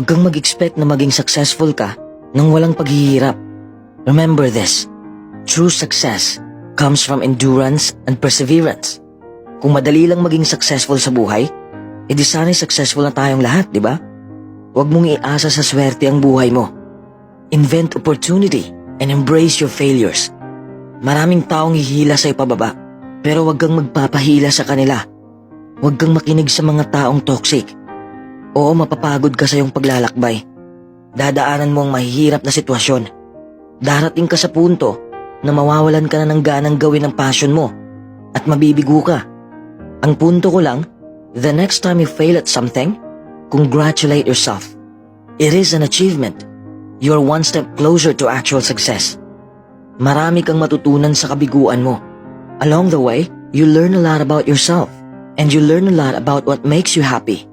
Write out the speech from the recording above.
Huwag kang mag-expect na maging successful ka nang walang paghihirap. Remember this, true success comes from endurance and perseverance. Kung madali lang maging successful sa buhay, edi sana'y successful na tayong lahat, di ba? Huwag mong iasa sa swerte ang buhay mo. Invent opportunity and embrace your failures. Maraming taong hihila sa'yo pababa, pero huwag kang magpapahila sa kanila. Huwag kang makinig sa mga taong toxic. Oo, mapapagod ka sa iyong paglalakbay. Dadaanan mo ang mahihirap na sitwasyon. Darating ka sa punto na mawawalan ka na ng ganang gawin ang passion mo at mabibigo ka. Ang punto ko lang, the next time you fail at something, congratulate yourself. It is an achievement. You are one step closer to actual success. Marami kang matutunan sa kabiguan mo. Along the way, you learn a lot about yourself and you learn a lot about what makes you happy.